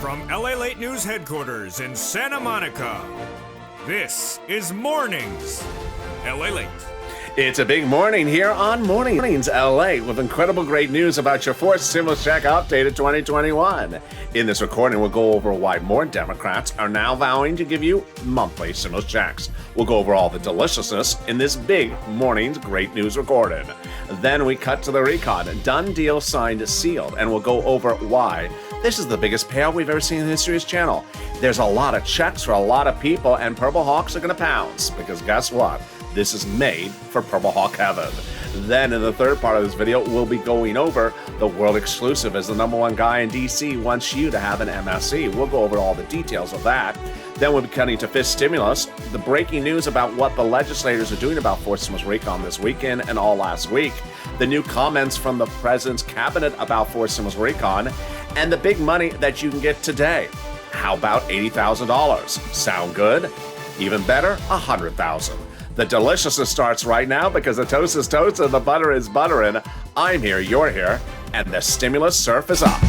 From LALATE News headquarters in Santa Monica, this is Mornings LALATE. It's a big morning here on Mornings LA with incredible great news about your fourth stimulus check updated 2021. In this recording, we'll go over why more Democrats are now vowing to give you monthly stimulus checks. We'll go over all the deliciousness in this big morning's great news recorded. Then we cut to the recon. Done deal signed sealed, and we'll go over why this is the biggest payout we've ever seen in the history of this channel. There's a lot of checks for a lot of people, and Purple Hawks are going to pounce, because guess what? This is made for Purple Hawk heaven. Then in the third part of this video, we'll be going over the world exclusive as the #1 guy in DC wants you to have an MSC. We'll go over all the details of that. Then we'll be cutting to fifth stimulus, the breaking news about what the legislators are doing about fourth stimulus recon this weekend and all last week, the new comments from the president's cabinet about fourth stimulus recon, and the big money that you can get today. How about $80,000? Sound good? Even better, $100,000. The deliciousness starts right now because the toast is toast and the butter is buttering. I'm here, you're here, and the stimulus surf is up.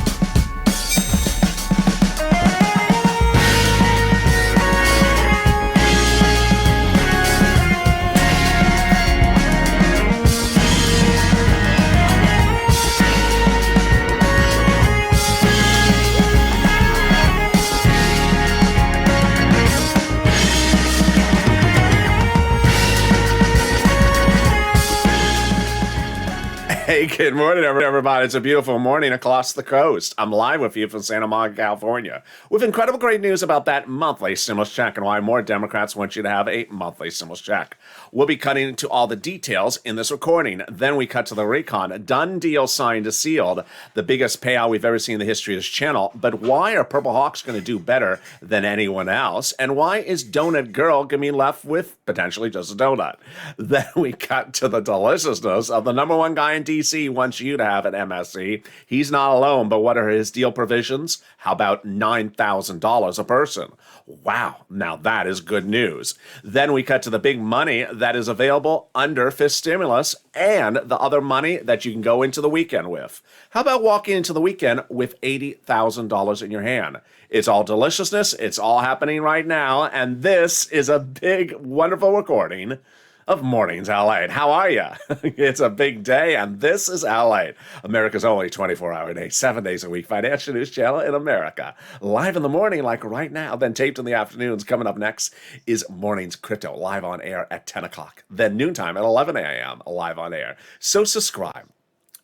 Hey, good morning, everybody. It's a beautiful morning across the coast. I'm live with you from Santa Monica, California, with incredible great news about that monthly stimulus check and why more Democrats want you to have a monthly stimulus check. We'll be cutting into all the details in this recording. Then we cut to the recon. Done deal signed sealed. The biggest payout we've ever seen in the history of this channel. But why are Purple Hawks going to do better than anyone else? And why is Donut Girl going to be left with potentially just a donut? Then we cut to the deliciousness of the #1 guy in DC wants you to have an MSC. He's not alone, but what are his deal provisions? How about $9,000 a person? Wow, now that is good news. Then we cut to the big money that is available under fifth stimulus and the other money that you can go into the weekend with. How about walking into the weekend with $80,000 in your hand? It's all deliciousness. It's all happening right now. And this is a big, wonderful recording of Mornings LA. How are you? It's a big day, and this is LA, America's only 24-hour day, 7 days a week financial news channel in America. Live in the morning, like right now, then taped in the afternoons. Coming up next is Mornings Crypto, live on air at 10 o'clock. Then noontime at 11 a.m., live on air. So subscribe.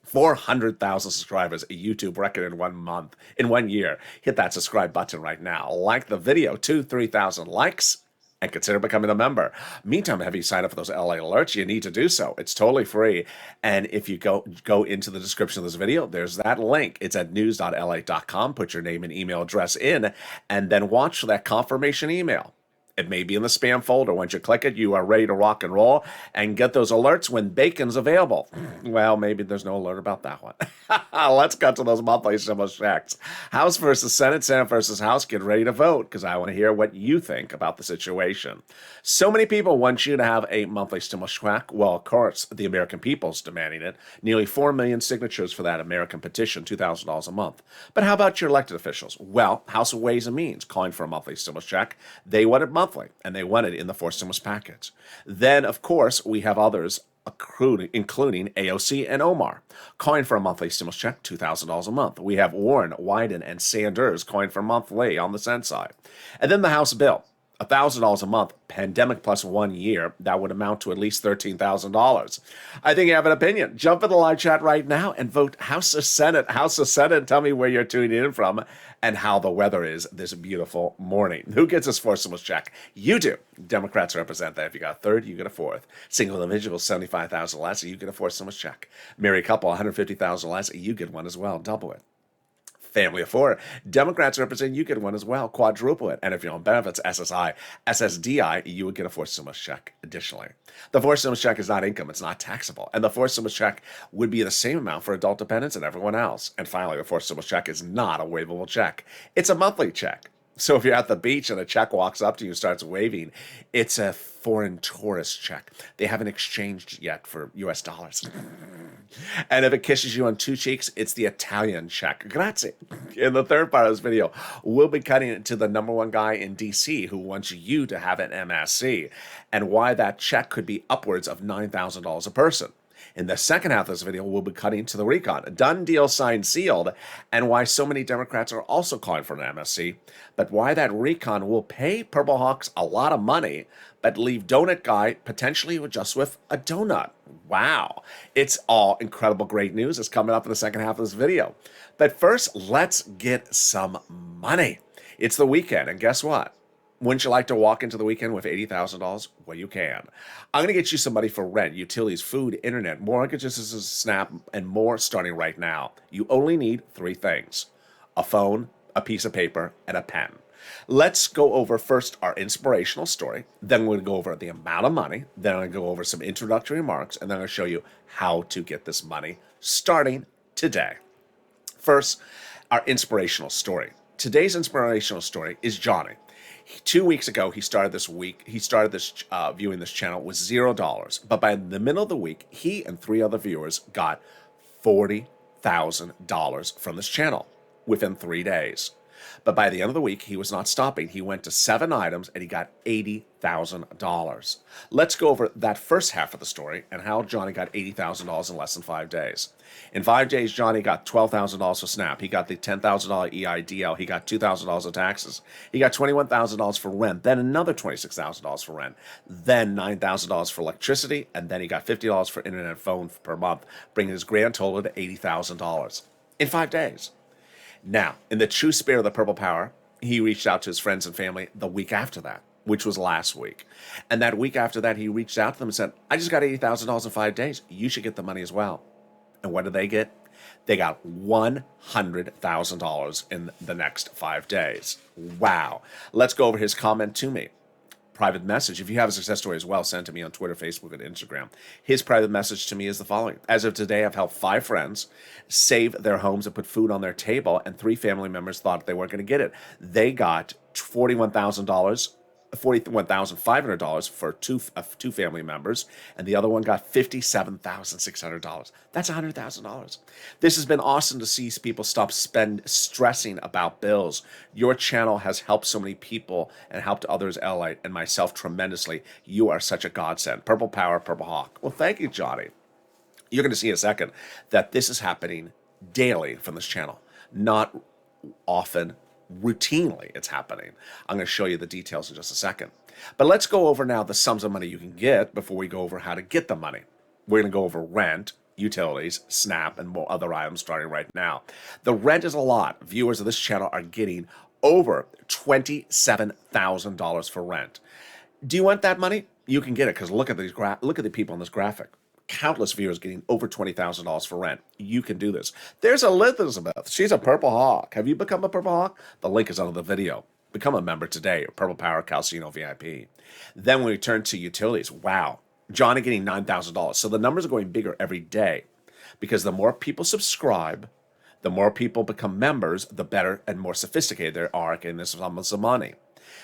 400,000 subscribers, a YouTube record in 1 month, in 1 year. Hit that subscribe button right now. Like the video, 3,000 likes. And consider becoming a member. Meantime, have you signed up for those LA alerts? You need to do so. It's totally free. And if you go into the description of this video, there's that link. It's at news.la.com. Put your name and email address in, and then watch for that confirmation email. It may be in the spam folder. Once you click it, you are ready to rock and roll and get those alerts when bacon's available. Well, maybe there's no alert about that one. Let's cut to those monthly stimulus checks. House versus Senate, Senate versus House. Get ready to vote because I want to hear what you think about the situation. So many people want you to have a monthly stimulus check. Well, of course, the American people's demanding it. Nearly 4 million signatures for that American petition, $2,000 a month. But how about your elected officials? Well, House of Ways and Means calling for a monthly stimulus check. They want it monthly. And they want it in the fourth stimulus package. Then, of course, we have others, including AOC and Omar, calling for a monthly stimulus check, $2,000 a month. We have Warren, Wyden, and Sanders calling for monthly on the Senate side. And then the House bill, $1,000 a month, pandemic plus 1 year, that would amount to at least $13,000. I think you have an opinion. Jump in the live chat right now and vote House or Senate. House or Senate, and tell me where you're tuning in from and how the weather is this beautiful morning. Who gets this fourth stimulus check? You do. Democrats represent that. If you got a third, you get a fourth. Single individual, $75,000 less, you get a fourth stimulus check. Married couple, $150,000 less, you get one as well. Double it. Family of four, Democrats represent, you get one as well, quadruple it. And if you're on benefits, SSI, SSDI, you would get a fourth stimulus check additionally. The fourth stimulus check is not income, it's not taxable. And the fourth stimulus check would be the same amount for adult dependents and everyone else. And finally, the fourth stimulus check is not a waivable check. It's a monthly check. So if you're at the beach and a check walks up to you and starts waving, it's a foreign tourist check. They haven't exchanged yet for US dollars. And if it kisses you on two cheeks, it's the Italian check. Grazie. In the third part of this video, we'll be cutting it to the number one guy in DC who wants you to have an MSC and why that check could be upwards of $9,000 a person. In the second half of this video, we'll be cutting to the recon. A done deal, signed, sealed, and why so many Democrats are also calling for an MSC, but why that recon will pay Purple Hawks a lot of money, but leave Donut Guy potentially just with a donut. Wow. It's all incredible great news. It's coming up in the second half of this video. But first, let's get some money. It's the weekend, and guess what? Wouldn't you like to walk into the weekend with $80,000? Well, you can. I'm going to get you some money for rent, utilities, food, internet, mortgages, Snap, and more starting right now. You only need three things: a phone, a piece of paper, and a pen. Let's go over first our inspirational story. Then we're going to go over the amount of money. Then I'm going to go over some introductory remarks. And then I'm going to show you how to get this money starting today. First, our inspirational story. Today's inspirational story is Johnny. 2 weeks ago, he started viewing this channel with $0. But by the middle of the week, he and three other viewers got $40,000 from this channel within 3 days. But by the end of the week, he was not stopping. He went to 7 items and he got $80,000. Let's go over that first half of the story and how Johnny got $80,000 in less than 5 days. In 5 days, Johnny got $12,000 for Snap. He got the $10,000 EIDL. He got $2,000 of taxes. He got $21,000 for rent, then another $26,000 for rent, then $9,000 for electricity, and then he got $50 for internet and phone per month, bringing his grand total to $80,000 in 5 days. Now, in the true spirit of the Purple Power, he reached out to his friends and family the week after that, which was last week. And that week after that, he reached out to them and said, I just got $80,000 in 5 days. You should get the money as well. And what did they get? They got $100,000 in the next 5 days. Wow. Let's go over his comment to me. Private message. If you have a success story as well, send it to me on Twitter, Facebook, and Instagram. His private message to me is the following. As of today, I've helped 5 friends save their homes and put food on their table, and 3 family members thought they weren't going to get it. They got $41,500 for two family members, and the other one got $57,600. That's $100,000. This has been awesome to see people stop stressing about bills. Your channel has helped so many people and helped others, LALATE, and myself tremendously. You are such a godsend. Purple Power, Purple Hawk. Well, thank you, Johnny. You're going to see in a second that this is happening daily from this channel, not often. Routinely, it's happening. I'm going to show you the details in just a second. But let's go over now the sums of money you can get before we go over how to get the money. We're going to go over rent, utilities, Snap, and more other items starting right now. The rent is a lot. Viewers of this channel are getting over $27,000 for rent. Do you want that money? You can get it because look at the people on this graphic. Countless viewers getting over $20,000 for rent. You can do this. There's Elizabeth. She's a Purple Hawk. Have you become a Purple Hawk? The link is under the video. Become a member today. Purple Power Calcino VIP. Then we turn to utilities. Wow. Johnny getting $9,000. So the numbers are going bigger every day because the more people subscribe, the more people become members, the better and more sophisticated they are getting this sums of money.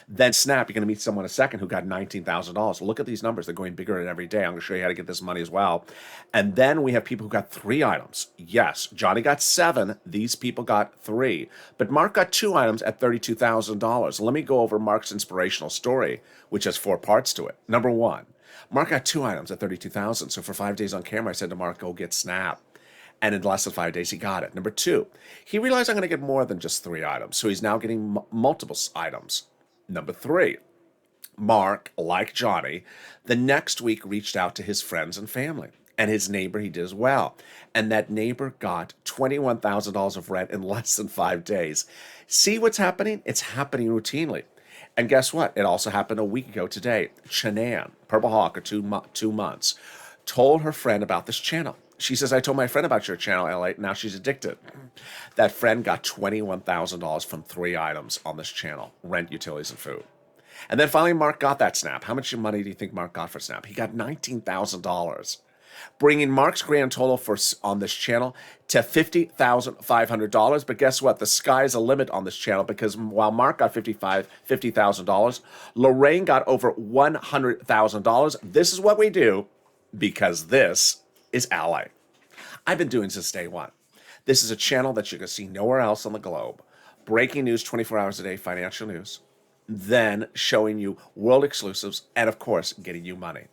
Then Snap, you're going to meet someone in a second who got $19,000. Look at these numbers. They're going bigger every day. I'm going to show you how to get this money as well. And then we have people who got 3 items. Yes, Johnny got 7. These people got 3. But Mark got 2 items at $32,000. Let me go over Mark's inspirational story, which has 4 parts to it. Number 1, Mark got 2 items at $32,000. So for 5 days on camera, I said to Mark, go get Snap. And in less than 5 days, he got it. Number 2, he realized I'm going to get more than just 3 items. So he's now getting multiple items. Number 3, Mark, like Johnny, the next week reached out to his friends and family. And his neighbor, he did as well. And that neighbor got $21,000 of rent in less than 5 days. See what's happening? It's happening routinely. And guess what? It also happened a week ago today. Shanann, Purple Hawk, or 2 months, told her friend about this channel. She says, I told my friend about your channel, LA. Now she's addicted. That friend got $21,000 from 3 items on this channel, rent, utilities, and food. And then finally, Mark got that Snap. How much money do you think Mark got for Snap? He got $19,000. bringing Mark's grand total on this channel to $50,500. But guess what? The sky's the limit on this channel, because while Mark got $50,000, Lorraine got over $100,000. This is what we do, because this is LA. I've been doing since day one. This is a channel that you can see nowhere else on the globe. Breaking news 24 hours a day, financial news, then showing you world exclusives, and of course, getting you money.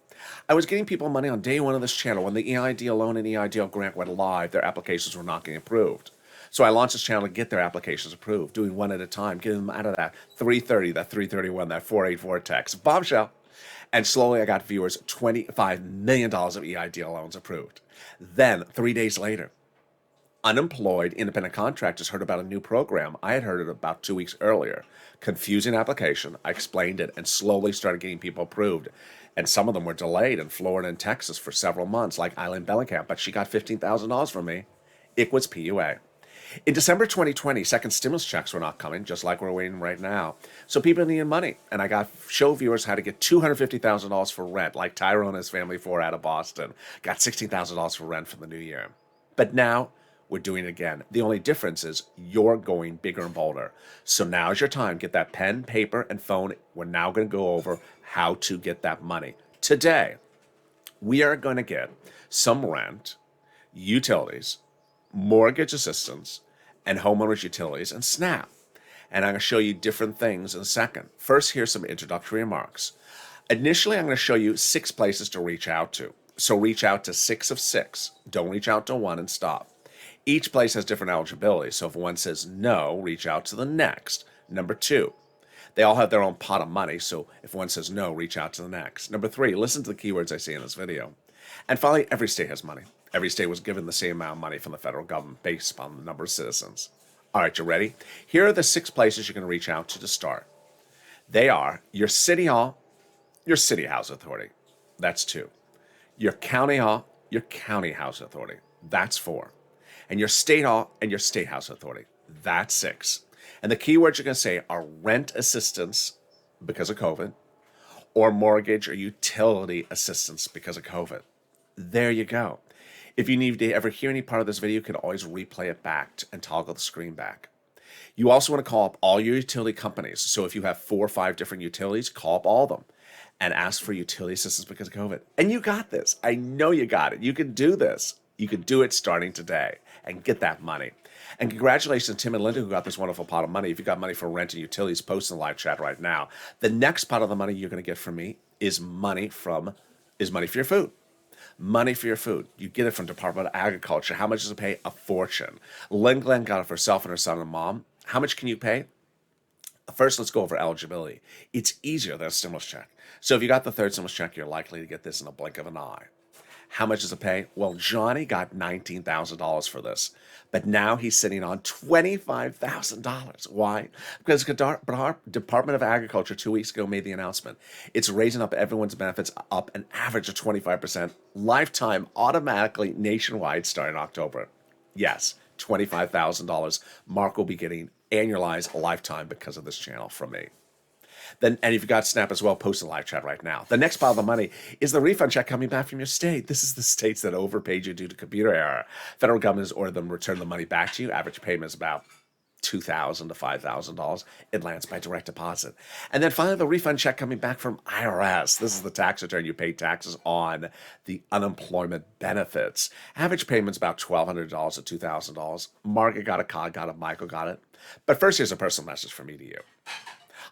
I was getting people money on day one of this channel. When the EIDL loan and EIDL grant went live, their applications were not getting approved. So I launched this channel to get their applications approved, doing one at a time, getting them out of that 330, that 331, that 484 text, bombshell. And slowly I got viewers $25 million of EIDL loans approved. Then, 3 days later, unemployed independent contractors heard about a new program. I had heard it about 2 weeks earlier. Confusing application. I explained it and slowly started getting people approved. And some of them were delayed in Florida and Texas for several months, like Eileen Bellenkamp, but she got $15,000 from me. It was PUA. In December 2020, second stimulus checks were not coming, just like we're waiting right now. So people needed money, and I got show viewers how to get $250,000 for rent, like Tyrone and his family 4 out of Boston. Got $16,000 for rent for the new year. But now, we're doing it again. The only difference is you're going bigger and bolder. So now's your time. Get that pen, paper, and phone. We're now going to go over how to get that money. Today, we are going to get some rent, utilities, mortgage assistance, and homeowners utilities, and SNAP. And I'm going to show you different things in a second. First, here's some introductory remarks. Initially, I'm going to show you 6 places to reach out to. So reach out to 6 of 6. Don't reach out to 1 and stop. Each place has different eligibility, so if one says no, reach out to the next. Number 2, they all have their own pot of money, so if one says no, reach out to the next. Number 3, listen to the keywords I say in this video. And finally, every state has money. Every state was given the same amount of money from the federal government based upon the number of citizens. All right, you ready? Here are the 6 places you can reach out to start. They are your city hall, your city house authority. That's 2. Your county hall, your county house authority. That's 4. And your state hall and your state house authority. That's 6. And the keywords you're going to say are rent assistance because of COVID, or mortgage or utility assistance because of COVID. There you go. If you need to ever hear any part of this video, you can always replay it back and toggle the screen back. You also want to call up all your utility companies. So if you have 4 or 5 different utilities, call up all of them and ask for utility assistance because of COVID. And you got this. I know you got it. You can do this. You can do it starting today and get that money. And congratulations to Tim and Linda who got this wonderful pot of money. If you got money for rent and utilities, post in the live chat right now. The next pot of the money you're going to get from me is money for your food. Money for your food. You get it from Department of Agriculture. How much does it pay? A fortune. Lynn Glenn got it for herself and her son and mom. How much can you pay? First, let's go over eligibility. It's easier than a stimulus check. So if you got the 3rd stimulus check, you're likely to get this in a blink of an eye. How much does it pay? Well, Johnny got $19,000 for this, but now he's sitting on $25,000. Why? Because the Department of Agriculture 2 weeks ago made the announcement. It's raising up everyone's benefits up an average of 25%, lifetime, automatically, nationwide, starting October. Yes, $25,000 Mark will be getting annualized lifetime because of this channel from me. Then, and if you got Snap as well, post in the live chat right now. The next pile of money is the refund check coming back from your state. This is the states that overpaid you due to computer error. Federal government has ordered them to return the money back to you. Average payment is about $2,000 to $5,000. It lands by direct deposit. And then finally, the refund check coming back from IRS. This is the tax return you pay taxes on the unemployment benefits. Average payment's about $1,200 to $2,000. Margaret got it, Cod got it, Michael got it. But first, here's a personal message from me to you.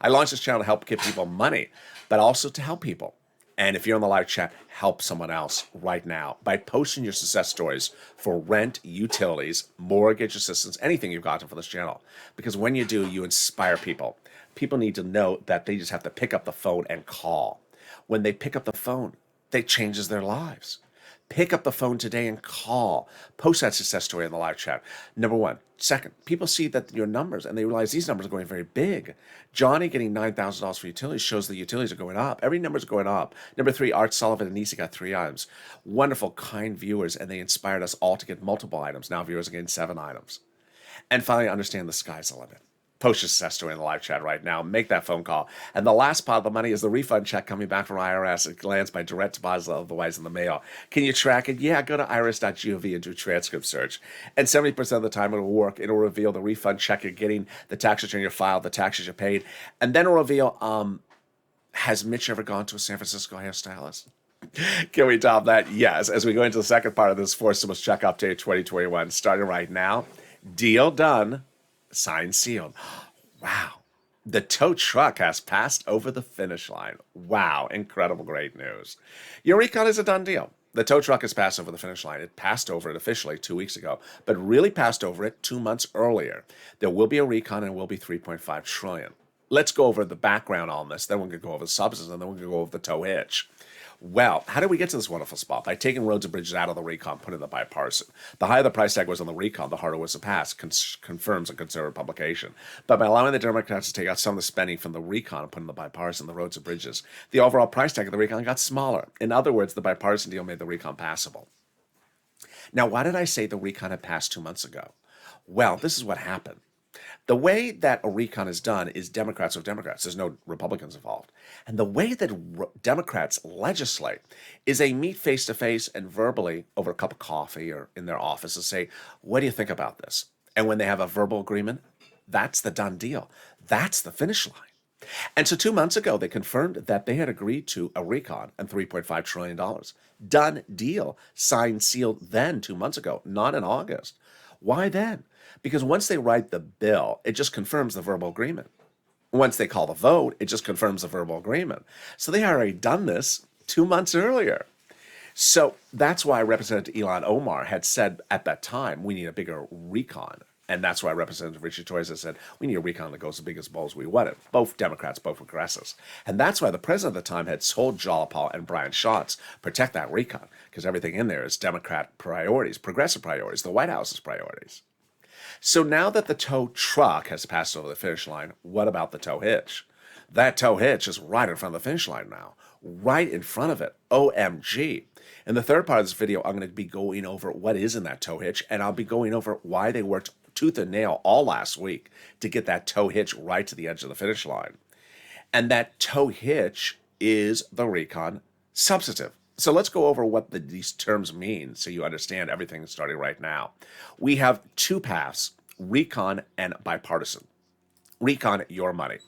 I launched this channel to help give people money, but also to help people. And if you're on the live chat, help someone else right now by posting your success stories for rent, utilities, mortgage assistance, anything you've gotten for this channel. Because when you do, you inspire people. People need to know that they just have to pick up the phone and call. When they pick up the phone, it changes their lives. Pick up the phone today and call. Post that success story in the live chat. Number 1. Second, people see that your numbers and they realize these numbers are going very big. Johnny getting $9,000 for utilities shows the utilities are going up. Every number is going up. Number 3, Art Sullivan and Nisa got 3 items. Wonderful, kind viewers, and they inspired us all to get multiple items. Now viewers are getting 7 items. And finally, understand the sky's the limit. Post your success story in the live chat right now. Make that phone call. And the last part of the money is the refund check coming back from IRS. It lands by direct deposit, otherwise in the mail. Can you track it? Yeah, go to irs.gov and do transcript search. And 70% of the time it'll work. It'll reveal the refund check you're getting, the tax return you filed, the taxes you paid. And then it'll reveal, has Mitch ever gone to a San Francisco hairstylist? Can we top that? Yes. As we go into the second part of this Fourth Stimulus Check Update 2021, starting right now. Deal done. Signed, sealed. Wow. The tow truck has passed over the finish line. Wow. Incredible, great news. Your recon is a done deal. The tow truck has passed over the finish line. It passed over it officially 2 weeks ago, but really passed over it 2 months earlier. There will be a recon and it will be $3.5 trillion. Let's go over the background on this. Then we're going to go over the substance, and then we're going to go over the tow hitch. Well, how did we get to this wonderful spot? By taking roads and bridges out of the recon, putting the bipartisan. The higher the price tag was on the recon, the harder it was to pass, confirms a conservative publication. But by allowing the Democrats to take out some of the spending from the recon and put in the bipartisan, the roads and bridges, the overall price tag of the recon got smaller. In other words, the bipartisan deal made the recon passable. Now, why did I say the recon had passed 2 months ago? Well, this is what happened. The way that a recon is done is Democrats with Democrats. There's no Republicans involved. And the way that Democrats legislate is they meet face-to-face and verbally over a cup of coffee or in their office and say, what do you think about this? And when they have a verbal agreement, that's the done deal. That's the finish line. And so 2 months ago, they confirmed that they had agreed to a recon and $3.5 trillion. Done deal. Signed, sealed then 2 months ago, not in August. Why then? Because once they write the bill, it just confirms the verbal agreement. Once they call the vote, it just confirms the verbal agreement. So they already done this 2 months earlier. So that's why Representative Ilhan Omar had said at that time, we need a bigger recon. And that's why Representative Richard Toys has said, we need a recon that goes as big as bowls we want it. Both Democrats, both progressives. And that's why the president at the time had told Jalopal and Brian Schatz, protect that recon, because everything in there is Democrat priorities, progressive priorities, the White House's priorities. So now that the tow truck has passed over the finish line, what about the tow hitch? That tow hitch is right in front of the finish line now. Right in front of it. OMG. In the third part of this video, I'm going to be going over what is in that tow hitch, and I'll be going over why they worked tooth and nail all last week to get that tow hitch right to the edge of the finish line. And that tow hitch is the recon substantive. So let's go over what these terms mean so you understand everything starting right now. We have two paths, recon and bipartisan. Recon, your money.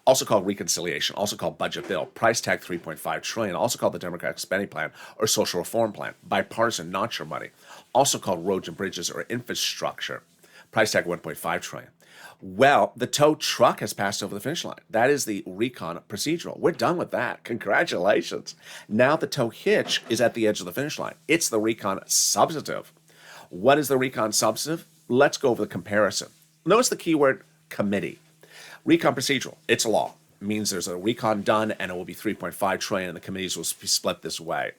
Also called reconciliation, also called budget bill, price tag $3.5 trillion, also called the Democratic spending plan or social reform plan. Bipartisan, not your money. Also called roads and bridges or infrastructure. Price tag $1.5 trillion. Well, the tow truck has passed over the finish line. That is the recon procedural. We're done with that. Congratulations. Now the tow hitch is at the edge of the finish line. It's the recon substantive. What is the recon substantive? Let's go over the comparison. Notice the keyword committee. Recon procedural. It's a law. It means there's a recon done and it will be $3.5 trillion and the committees will be split this way.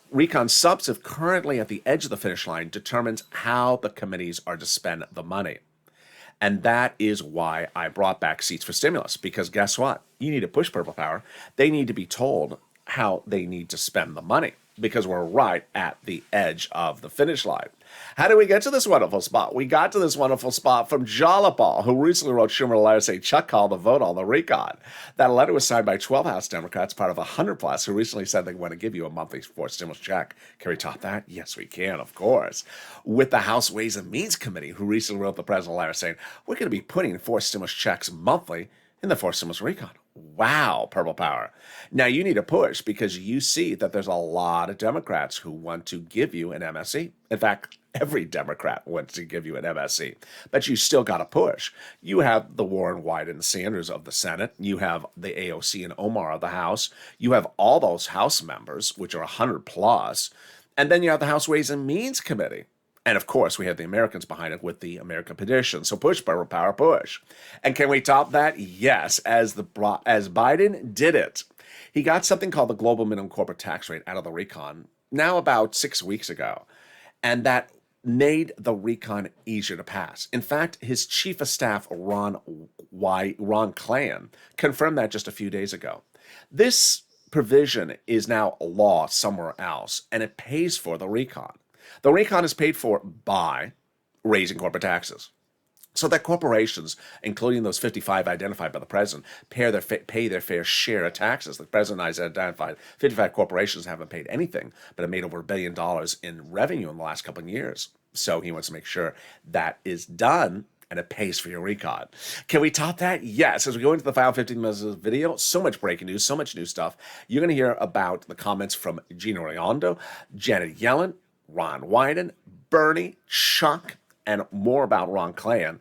Recon substantive, currently at the edge of the finish line, determines how the committees are to spend the money. And that is why I brought back seats for stimulus, because guess what? You need to push Purple Power. They need to be told how they need to spend the money, because we're right at the edge of the finish line. How did we get to this wonderful spot? We got to this wonderful spot from Jalopal, who recently wrote Schumer a letter saying, Chuck called the vote on the recon. That letter was signed by 12 House Democrats, part of 100 plus, who recently said they want to give you a monthly fourth stimulus check. Can we top that? Yes, we can, of course. With the House Ways and Means Committee, who recently wrote the president a letter saying, we're going to be putting fourth stimulus checks monthly in the fourth stimulus recon. Wow, Purple Power. Now you need to push because you see that there's a lot of Democrats who want to give you an MSC. In fact, every Democrat wants to give you an MSC, but you still got to push. You have the Warren, Wyden, and Sanders of the Senate. You have the AOC and Omar of the House. You have all those House members, which are 100 plus. And then you have the House Ways and Means Committee. And of course, we have the Americans behind it with the American petition. So push, Purple Power, push. And can we top that? Yes, as Biden did it. He got something called the global minimum corporate tax rate out of the recon now about 6 weeks ago. And that made the recon easier to pass. In fact, his chief of staff, Ron Klain, confirmed that just a few days ago. This provision is now a law somewhere else, and it pays for the recon. The recon is paid for by raising corporate taxes. so that corporations, including those 55 identified by the president, pay their fair share of taxes. The president has identified 55 corporations haven't paid anything, but have made over $1 billion in revenue in the last couple of years. So he wants to make sure that is done and it pays for your recon. Can we top that? Yes. As we go into the final 15 minutes of the video, so much breaking news, so much new stuff. You're going to hear about the comments from Gina Raimondo, Janet Yellen, Ron Wyden, Bernie, Chuck, and more about Ron Klain.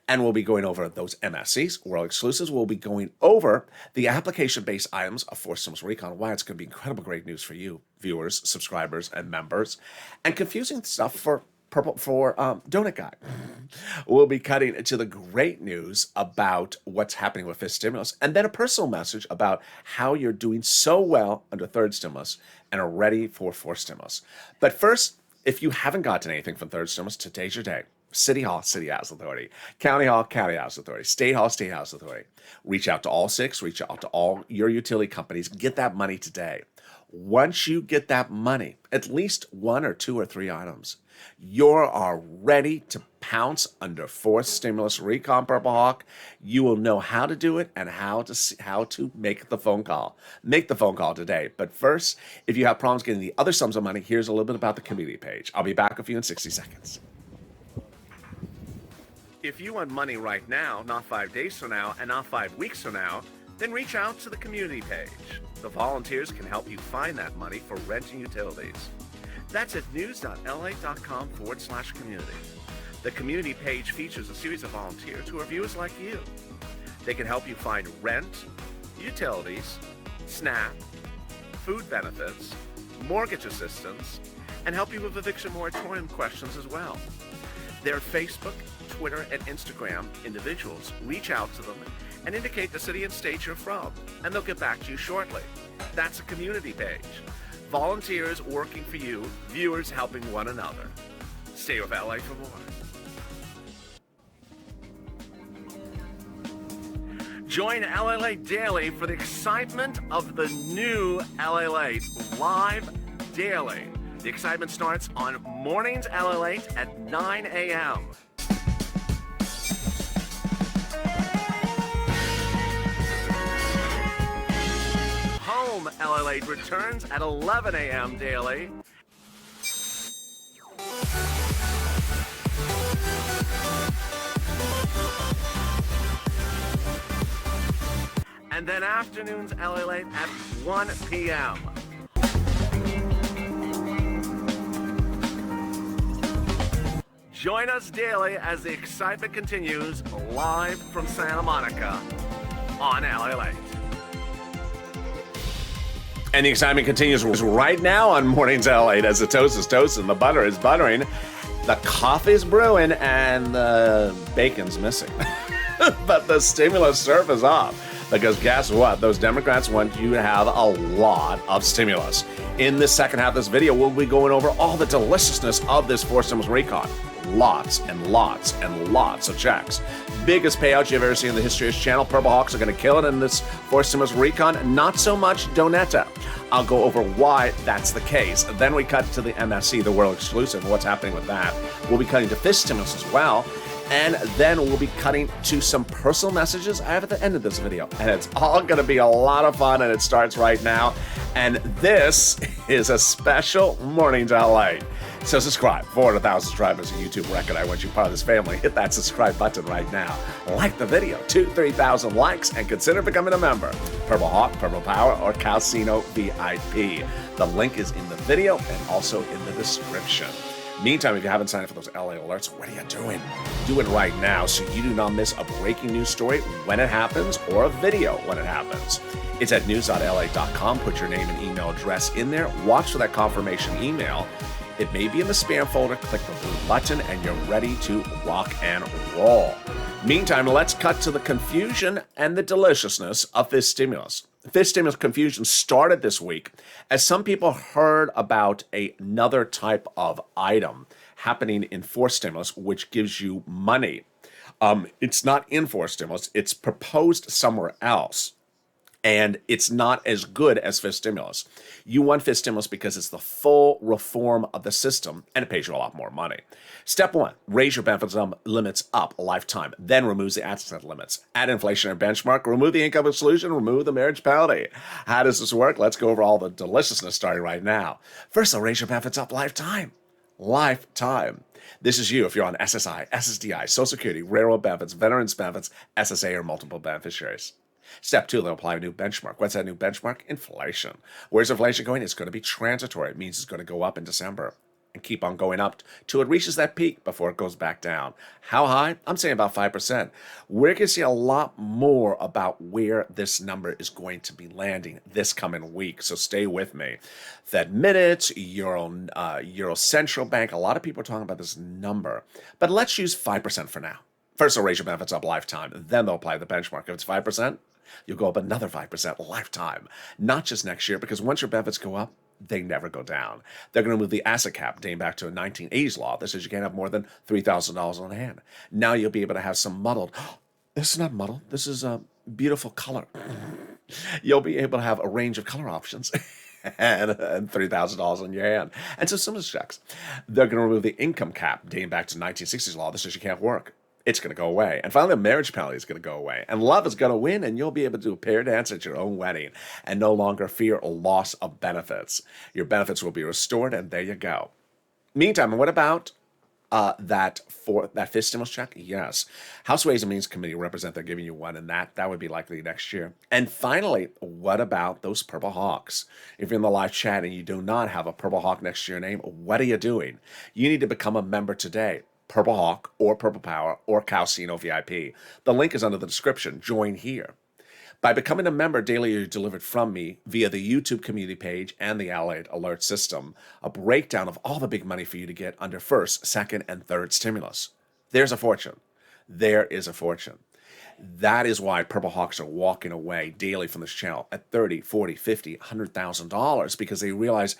And we'll be going over those MSCs, world exclusives. We'll be going over the application-based items of Force Stimulus Recon, why it's going to be incredible great news for you, viewers, subscribers, and members, and confusing stuff for Donut Guy. We'll be cutting to the great news about what's happening with fifth stimulus, and then a personal message about how you're doing so well under third stimulus and are ready for fourth stimulus. But first, if you haven't gotten anything from third stimulus, today's your day. City Hall, City House Authority. County Hall, County House Authority. State Hall, State House Authority. Reach out to all six. Reach out to all your utility companies. Get that money today. Once you get that money, at least one or two or three items, you are ready to pounce under fourth stimulus recon, Purple Hawk. You will know how to do it and how to make the phone call. Make the phone call today. But first, if you have problems getting the other sums of money, here's a little bit about the community page. I'll be back with you in 60 seconds. If you want money right now, not 5 days from now, and not 5 weeks from now, then reach out to the community page. The volunteers can help you find that money for rent and utilities. That's at news.la.com/community. The community page features a series of volunteers who are viewers like you. They can help you find rent, utilities, SNAP, food benefits, mortgage assistance, and help you with eviction moratorium questions as well. Their Facebook, Twitter, and Instagram individuals reach out to them and indicate the city and state you're from, and they'll get back to you shortly. That's a community page. Volunteers working for you, viewers helping one another. Stay with LA for more. Join LALATE daily for the excitement of the new LALATE live daily. The excitement starts on mornings LALATE at 9 a.m. Home LALATE returns at 11 a.m. daily. And then afternoons LALATE at 1 p.m. Join us daily as the excitement continues live from Santa Monica on LALATE. And the excitement continues right now on Mornings LALATE as the toast is toasting, the butter is buttering, the coffee's brewing, and the bacon's missing. But the stimulus surf is off. Because guess what? Those Democrats want you to have a lot of stimulus. In the second half of this video, we'll be going over all the deliciousness of this fourth stimulus recon. Lots and lots and lots of checks. Biggest payout you've ever seen in the history of this channel. Purple Hawks are going to kill it in this fourth stimulus recon. Not so much Donetta. I'll go over why that's the case. Then we cut to the MSC, the world exclusive, what's happening with that. We'll be cutting to fifth stimulus as well. And then we'll be cutting to some personal messages I have at the end of this video. And it's all going to be a lot of fun, and it starts right now. And this is a special Mornings LA. So subscribe. 400,000 subscribers, a YouTube record. I want you part of this family. Hit that subscribe button right now. Like the video. 2,000-3,000 likes, and consider becoming a member. Purple Hawk, Purple Power, or Calcino VIP. The link is in the video and also in the description. Meantime, if you haven't signed up for those LA alerts, what are you doing? Do it right now so you do not miss a breaking news story when it happens or a video when it happens. It's at news.la.com. Put your name and email address in there. Watch for that confirmation email. It may be in the spam folder. Click the blue button and you're ready to rock and roll. Meantime, let's cut to the confusion and the deliciousness of this stimulus. This stimulus confusion started this week as some people heard about another type of item happening in fourth stimulus, which gives you money. It's not in fourth stimulus. It's proposed somewhere else. And it's not as good as fifth stimulus. You want fifth stimulus because it's the full reform of the system and it pays you a lot more money. Step one, raise your benefits limits up a lifetime, then removes the asset limits. Add inflationary benchmark, remove the income exclusion, remove the marriage penalty. How does this work? Let's go over all the deliciousness starting right now. First, I'll raise your benefits up lifetime. Lifetime. This is you if you're on SSI, SSDI, Social Security, railroad benefits, veterans benefits, SSA, or multiple beneficiaries. Step two, they'll apply a new benchmark. What's that new benchmark? Inflation. Where's inflation going? It's going to be transitory. It means it's going to go up in December and keep on going up till it reaches that peak before it goes back down. How high? I'm saying about 5%. We're going to see a lot more about where this number is going to be landing this coming week, so stay with me. Fed minutes, Euro Central Bank, a lot of people are talking about this number, but let's use 5% for now. First, they'll raise your benefits up lifetime, then they'll apply the benchmark. If it's 5%, you'll go up another 5% lifetime, not just next year, because once your benefits go up, they never go down. They're going to move the asset cap dating back to a 1980s law that says you can't have more than $3,000 on hand. Now you'll be able to have some muddled. This is not muddled. This is a beautiful color. You'll be able to have a range of color options. and $3,000 on your hand. And some stimulus checks. They're going to remove the income cap dating back to 1960s law that says you can't work. It's going to go away. And finally, the marriage penalty is going to go away. And love is going to win, and you'll be able to do a pair dance at your own wedding and no longer fear a loss of benefits. Your benefits will be restored, and there you go. Meantime, what about that fifth stimulus check? Yes. House Ways and Means Committee represent they're giving you one, and that would be likely next year. And finally, what about those Purple Hawks? If you're in the live chat and you do not have a Purple Hawk next to your name, what are you doing? You need to become a member today. Purple Hawk or Purple Power or Calcino VIP. The link is under the description. Join here. By becoming a member, daily you're delivered from me via the YouTube community page and the LALATE alert system, a breakdown of all the big money for you to get under first, second, and third stimulus. There's a fortune. There is a fortune. That is why Purple Hawks are walking away daily from this channel at $30, $40, $50, $100,000 because they realize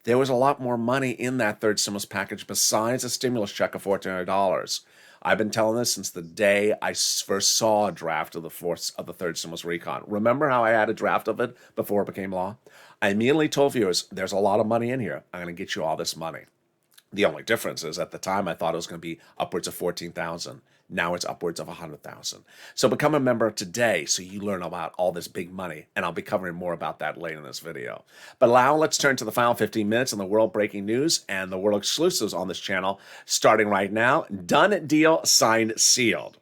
there was a lot more money in that third stimulus package besides a stimulus check of $1,400. I've been telling this since the day I first saw a draft of the third stimulus recon. Remember how I had a draft of it before it became law? I immediately told viewers, there's a lot of money in here. I'm going to get you all this money. The only difference is at the time I thought it was going to be upwards of 14,000. Now it's upwards of 100,000. So become a member today so you learn about all this big money, and I'll be covering more about that later in this video. But now let's turn to the final 15 minutes in the world breaking news and the world exclusives on this channel, starting right now. Done deal, signed, sealed.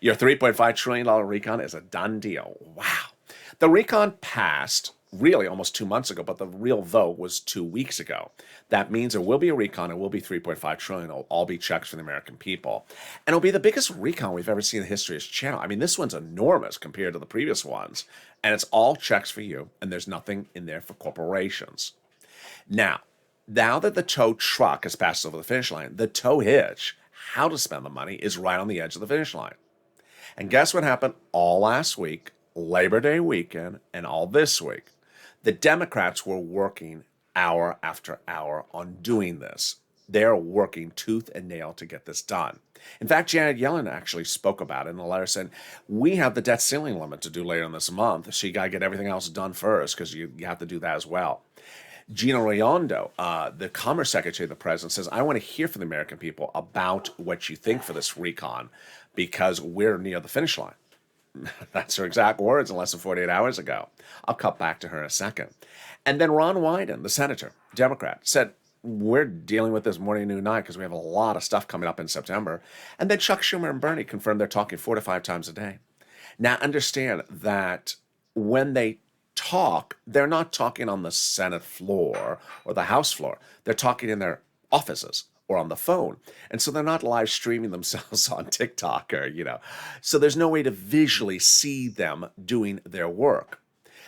Your $3.5 trillion recon is a done deal. Wow. The recon passed really almost 2 months ago, but the real vote was 2 weeks ago. That means there will be a recon. It will be $3.5 trillion. It'll all be checks for the American people. And it'll be the biggest recon we've ever seen in the history of this channel. I mean, this one's enormous compared to the previous ones. And it's all checks for you, and there's nothing in there for corporations. Now that the tow truck has passed over the finish line, the tow hitch, how to spend the money, is right on the edge of the finish line. And guess what happened all last week, Labor Day weekend, and all this week? The Democrats were working hour after hour on doing this. They're working tooth and nail to get this done. In fact, Janet Yellen actually spoke about it in a letter saying, we have the debt ceiling limit to do later in this month, so you got to get everything else done first because you have to do that as well. Gina Raimondo, the Commerce Secretary of the President, says, I want to hear from the American people about what you think for this recon because we're near the finish line. That's her exact words in less than 48 hours ago. I'll cut back to her in a second. And then Ron Wyden, the senator, Democrat, said, we're dealing with this morning, noon, night because we have a lot of stuff coming up in September. And then Chuck Schumer and Bernie confirmed they're talking 4 to 5 times a day. Now, understand that when they talk, they're not talking on the Senate floor or the House floor. They're talking in their offices or on the phone. And so they're not live streaming themselves on TikTok or, so there's no way to visually see them doing their work.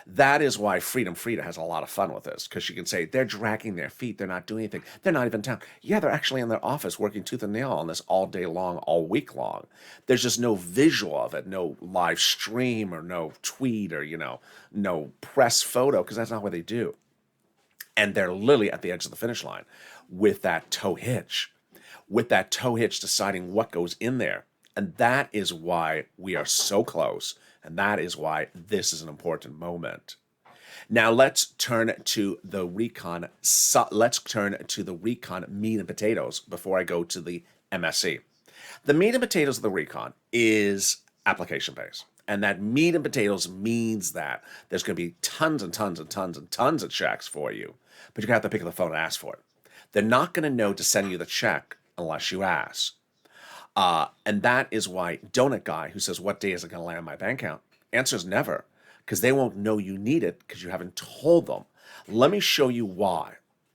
That is why Freedom Frida has a lot of fun with this, because she can say they're dragging their feet. They're not doing anything. They're not even in town. Yeah, they're actually in their office working tooth and nail on this all day long, all week long. There's just no visual of it, no live stream or no tweet or, no press photo, because that's not what they do. And they're literally at the edge of the finish line with that tow hitch deciding what goes in there. And that is why we are so close. And that is why this is an important moment. Now let's turn to the recon. Let's turn to the recon meat and potatoes before I go to the MSC. The meat and potatoes of the recon is application based. And that meat and potatoes means that there's going to be tons and tons and tons and tons of checks for you, but you're going to have to pick up the phone and ask for it. They're not going to know to send you the check unless you ask. And that is why Donut Guy, who says, what day is it going to land in my bank account? Answers never, because they won't know you need it because you haven't told them. Let me show you why.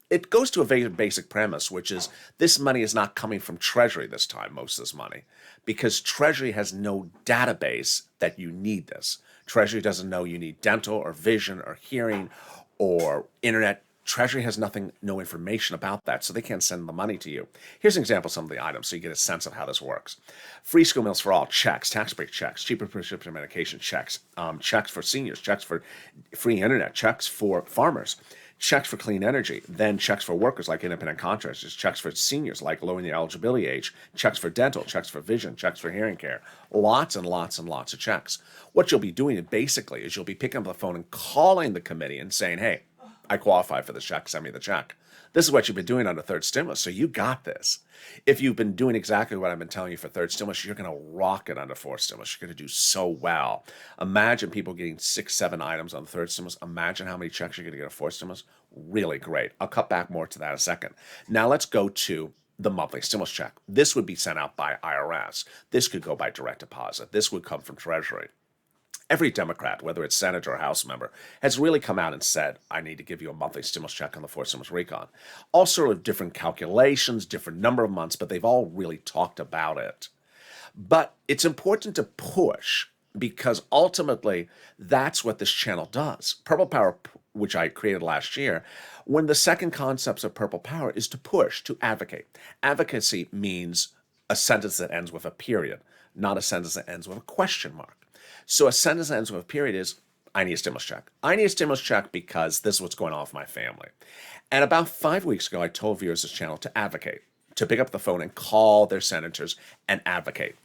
It goes to a very basic premise, which is this money is not coming from Treasury this time, most of this money, because Treasury has no database that you need this. Treasury doesn't know you need dental or vision or hearing or internet. Treasury has no information about that, so they can't send the money to you. Here's an example of some of the items so you get a sense of how this works. Free school meals for all, checks, tax break checks, cheaper prescription medication checks, checks for seniors, checks for free internet, checks for farmers, checks for clean energy, then checks for workers like independent contractors, checks for seniors like lowering the eligibility age, checks for dental, checks for vision, checks for hearing care, lots and lots and lots of checks. What you'll be doing basically is you'll be picking up the phone and calling the committee and saying, hey, I qualify for this check, send me the check. This is what you've been doing under third stimulus, so you got this. If you've been doing exactly what I've been telling you for third stimulus, you're going to rock it under fourth stimulus. You're going to do so well. Imagine people getting 6, 7 items on the third stimulus. Imagine how many checks you're going to get on fourth stimulus. Really great. I'll cut back more to that in a second. Now let's go to the monthly stimulus check. This would be sent out by IRS. This could go by direct deposit. This would come from Treasury. Every Democrat, whether it's senator or House member, has really come out and said, I need to give you a monthly stimulus check on the fourth stimulus recon. All sort of different calculations, different number of months, but they've all really talked about it. But it's important to push because ultimately that's what this channel does. Purple Power, which I created last year, one of the second concepts of Purple Power is to push, to advocate. Advocacy means a sentence that ends with a period, not a sentence that ends with a question mark. So a sentence that ends with a period is, I need a stimulus check. I need a stimulus check because this is what's going on with my family. And about 5 weeks ago, I told viewers of this channel to advocate, to pick up the phone and call their senators and advocate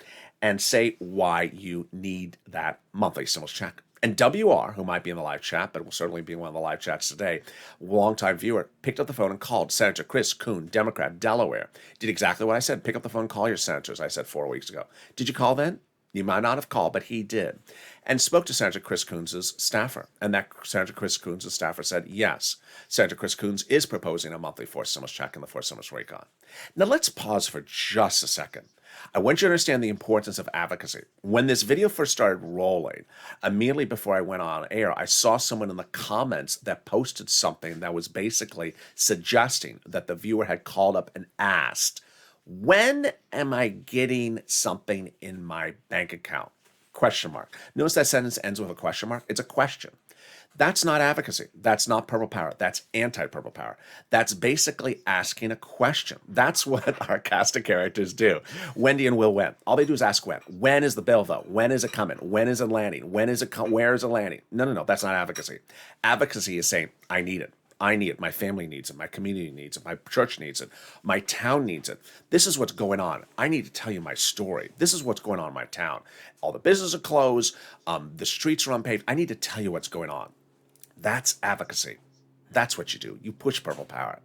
and say why you need that monthly stimulus check. And WR, who might be in the live chat, but will certainly be in one of the live chats today, longtime viewer, picked up the phone and called Senator Chris Coon, Democrat, Delaware. Did exactly what I said. Pick up the phone and call your senators, I said 4 weeks ago. Did you call then? You might not have called, but he did. And spoke to Senator Chris Coons' staffer. And that Senator Chris Coons' staffer said, yes, Senator Chris Coons is proposing a monthly fourth stimulus check in the fourth stimulus recon. Now let's pause for just a second. I want you to understand the importance of advocacy. When this video first started rolling, immediately before I went on air, I saw someone in the comments that posted something that was basically suggesting that the viewer had called up and asked, when am I getting something in my bank account? Question mark. Notice that sentence ends with a question mark. It's a question. That's not advocacy. That's not Purple Power. That's anti-Purple Power. That's basically asking a question. That's what our cast of characters do. Wendy and Will When. All they do is ask when. When is the bill, though? When is it coming? When is it landing? When is it where is it landing? No. That's not advocacy. Advocacy is saying, I need it. I need it. My family needs it. My community needs it. My church needs it. My town needs it. This is what's going on. I need to tell you my story. This is what's going on in my town. All the businesses are closed. The streets are unpaved. I need to tell you what's going on. That's advocacy. That's what you do. You push Purple Power.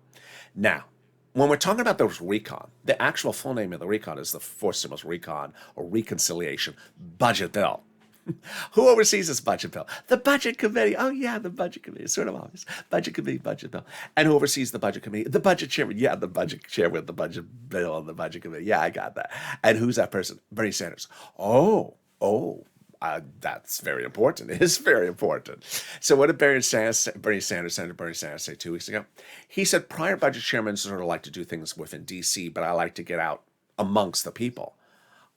Now, when we're talking about the recon, the actual full name of the recon is the fourth stimulus recon or reconciliation budget bill. Who oversees this budget bill? The budget committee. Oh, yeah, the budget committee. It's sort of obvious. Budget committee, budget bill. And who oversees the budget committee? The budget chairman. Yeah, the budget chairman with the budget bill and the budget committee. Yeah, I got that. And who's that person? Bernie Sanders. That's very important. It is very important. So what did Senator Bernie Sanders say 2 weeks ago? He said, prior budget chairmen sort of like to do things within D.C., but I like to get out amongst the people.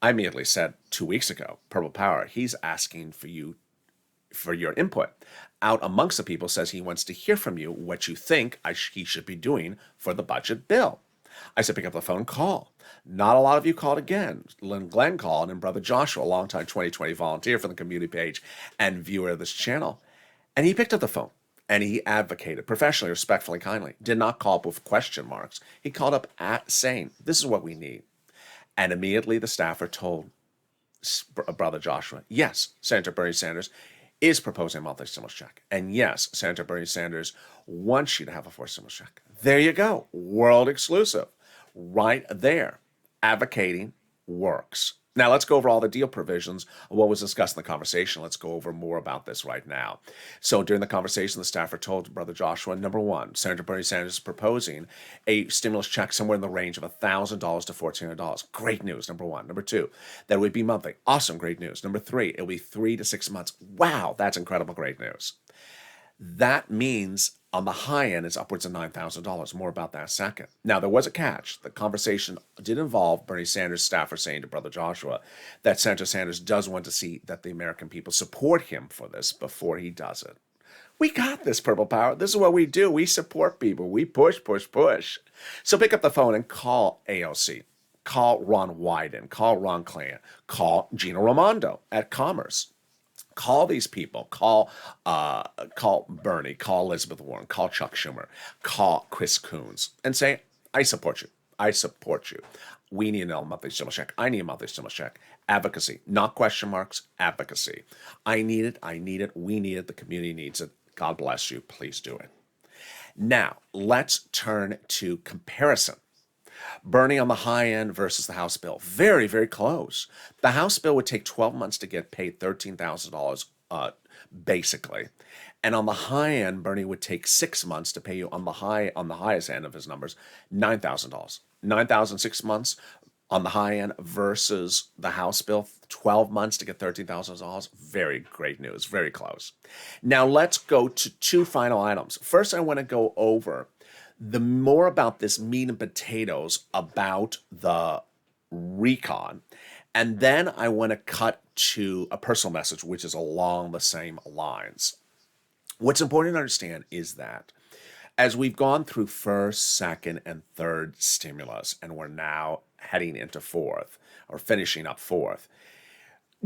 I immediately said 2 weeks ago, Purple Power, he's asking for your input. Out amongst the people says he wants to hear from you what you think he should be doing for the budget bill. I said, pick up the phone, call. Not a lot of you called again. Glenn called and Brother Joshua, a longtime 2020 volunteer from the community page and viewer of this channel. And he picked up the phone and he advocated professionally, respectfully, kindly. Did not call up with question marks. He called up saying, this is what we need. And immediately the staffer told Brother Joshua. Yes, Senator Bernie Sanders is proposing a monthly stimulus check. And yes, Senator Bernie Sanders wants you to have a forced stimulus check. There you go. World exclusive. Right there. Advocating works. Now, let's go over all the deal provisions of what was discussed in the conversation. Let's go over more about this right now. So during the conversation, the staffer told Brother Joshua, number one, Senator Bernie Sanders is proposing a stimulus check somewhere in the range of $1,000 to $1,400. Great news, number one. Number two, that it would be monthly. Awesome, great news. Number three, it will be 3 to 6 months. Wow, that's incredible, great news. That means on the high end, it's upwards of $9,000. More about that in a second. Now, there was a catch. The conversation did involve Bernie Sanders' staffer saying to Brother Joshua that Senator Sanders does want to see that the American people support him for this before he does it. We got this, Purple Power. This is what we do. We support people. We push, push, push. So pick up the phone and call AOC. Call Ron Wyden. Call Ron Klain. Call Gina Raimondo at Commerce. Call these people. Call Bernie. Call Elizabeth Warren. Call Chuck Schumer. Call Chris Coons and say, I support you. I support you. We need a monthly stimulus check. I need a monthly stimulus check. Advocacy, not question marks, advocacy. I need it. I need it. We need it. The community needs it. God bless you. Please do it. Now, let's turn to comparison. Bernie on the high end versus the House bill. Very, very close. The House bill would take 12 months to get paid $13,000 basically. And on the high end, Bernie would take 6 months to pay you on the highest end of his numbers, $9,000. $9,000 6 months on the high end versus the House bill, 12 months to get $13,000. Very great news. Very close. Now let's go to two final items. First, I want to go over the more about this meat and potatoes about the recon. And then I want to cut to a personal message, which is along the same lines. What's important to understand is that as we've gone through first, second, and third stimulus, and we're now heading into fourth, or finishing up fourth,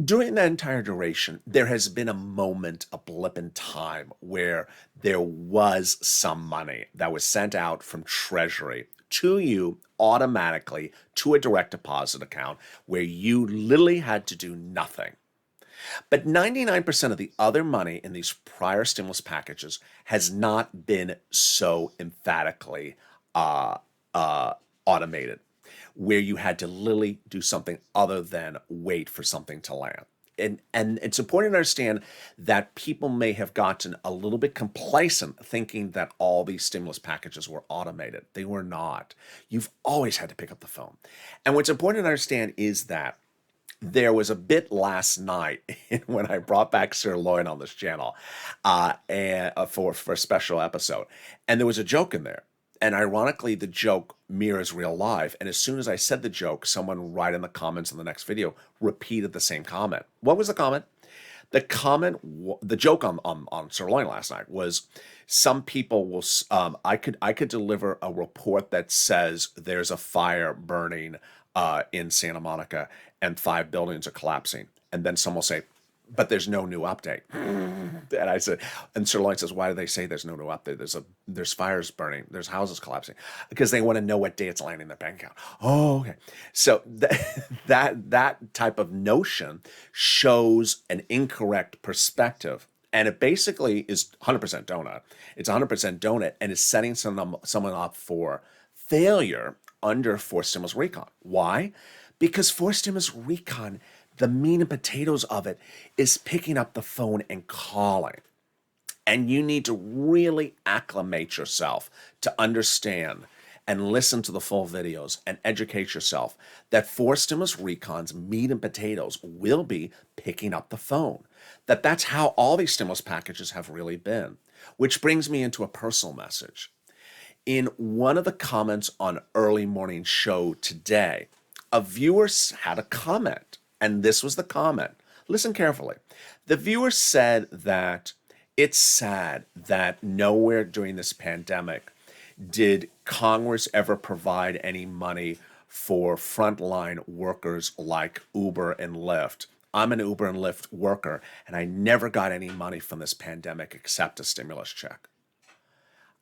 during that entire duration, there has been a moment, a blip in time, where there was some money that was sent out from Treasury to you automatically to a direct deposit account where you literally had to do nothing. But 99% of the other money in these prior stimulus packages has not been so emphatically automated, where you had to literally do something other than wait for something to land. And it's important to understand that people may have gotten a little bit complacent thinking that all these stimulus packages were automated. They were not. You've always had to pick up the phone. And what's important to understand is that there was a bit last night when I brought back Sir Lloyd on this channel for a special episode. And there was a joke in there. And ironically, the joke mirrors real life. And as soon as I said the joke, someone right in the comments in the next video repeated the same comment. What was the comment? The joke on Sirloin last night was some people will, I could deliver a report that says there's a fire burning in Santa Monica and 5 buildings are collapsing. And then someone will say, but there's no new update. And I said, and Sirloin says, why do they say there's no new update? There's fires burning, there's houses collapsing, because they want to know what day it's landing in their bank account. Oh, okay. So that type of notion shows an incorrect perspective. And it basically is 100% donut. It's 100% donut and is setting someone up for failure under forced stimulus recon. Why? Because forced stimulus recon, the meat and potatoes of it is picking up the phone and calling. And you need to really acclimate yourself to understand and listen to the full videos and educate yourself that forced stimulus recon's meat and potatoes will be picking up the phone. That's how all these stimulus packages have really been. Which brings me into a personal message. In one of the comments on Early Morning Show today, a viewer had a comment. And this was the comment. Listen carefully. The viewer said that it's sad that nowhere during this pandemic did Congress ever provide any money for frontline workers like Uber and Lyft. I'm an Uber and Lyft worker, and I never got any money from this pandemic except a stimulus check.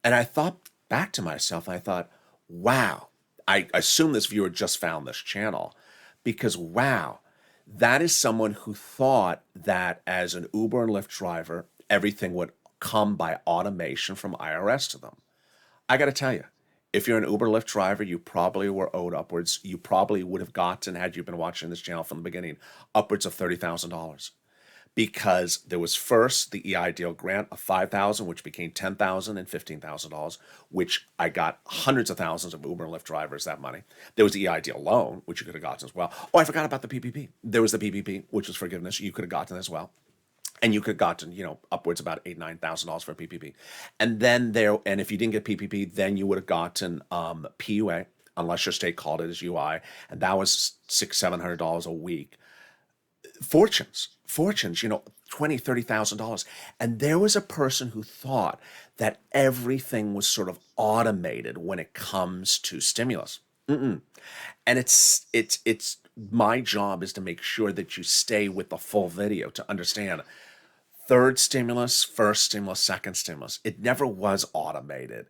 And I thought back to myself, and I thought, wow. I assume this viewer just found this channel because, wow, That is someone who thought that as an Uber and Lyft driver, everything would come by automation from IRS to them. I got to tell you, if you're an Uber Lyft driver, you probably were owed upwards. You probably would have gotten, had you been watching this channel from the beginning, upwards of $30,000. Because there was first the EI deal grant of $5,000, which became $10,000 and $15,000, which I got hundreds of thousands of Uber and Lyft drivers that money. There was the EI deal loan, which you could have gotten as well. Oh, I forgot about the PPP. There was the PPP, which was forgiveness. You could have gotten as well. And you could have gotten, upwards about $8,000, $9,000 for PPP. And then and if you didn't get PPP, then you would have gotten PUA, unless your state called it as UI, and that was $600, $700 a week. Fortunes, $20,000, $30,000. And there was a person who thought that everything was sort of automated when it comes to stimulus. And it's my job is to make sure that you stay with the full video to understand third stimulus, first stimulus, second stimulus. It never was automated.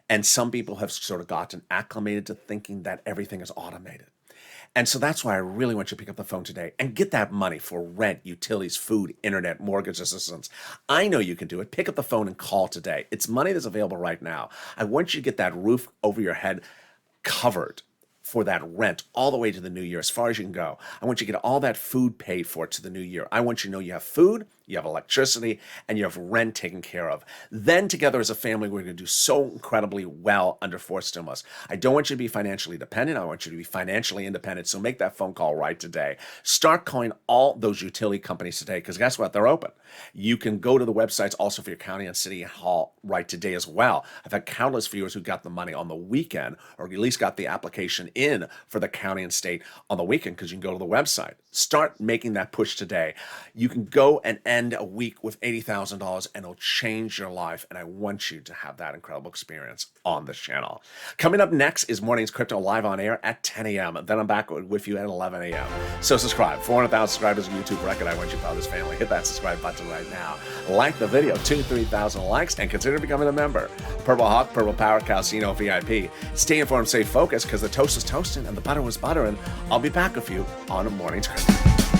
And some people have sort of gotten acclimated to thinking that everything is automated. And so that's why I really want you to pick up the phone today and get that money for rent, utilities, food, internet, mortgage assistance. I know you can do it. Pick up the phone and call today. It's money that's available right now. I want you to get that roof over your head covered for that rent all the way to the new year, as far as you can go. I want you to get all that food paid for to the new year. I want you to know you have food, you have electricity, and you have rent taken care of. Then together as a family, we're going to do so incredibly well under fourth stimulus. I don't want you to be financially dependent. I want you to be financially independent. So make that phone call right today. Start calling all those utility companies today, because guess what? They're open. You can go to the websites also for your county and city hall right today as well. I've had countless viewers who got the money on the weekend, or at least got the application in for the county and state on the weekend, because you can go to the website. Start making that push today. You can go and end a week with $80,000 and it'll change your life. And I want you to have that incredible experience on this channel. Coming up next is Mornings Crypto live on air at 10 a.m. Then I'm back with you at 11 a.m. So subscribe. 400,000 subscribers on YouTube record. I want you to follow this family. Hit that subscribe button right now. Like the video, 3,000 likes, and consider becoming a member. Purple Hawk, Purple Power, Calcino VIP. Stay informed, stay focused, because the toast is toasting and the butter was buttering. I'll be back with you on Mornings Crypto.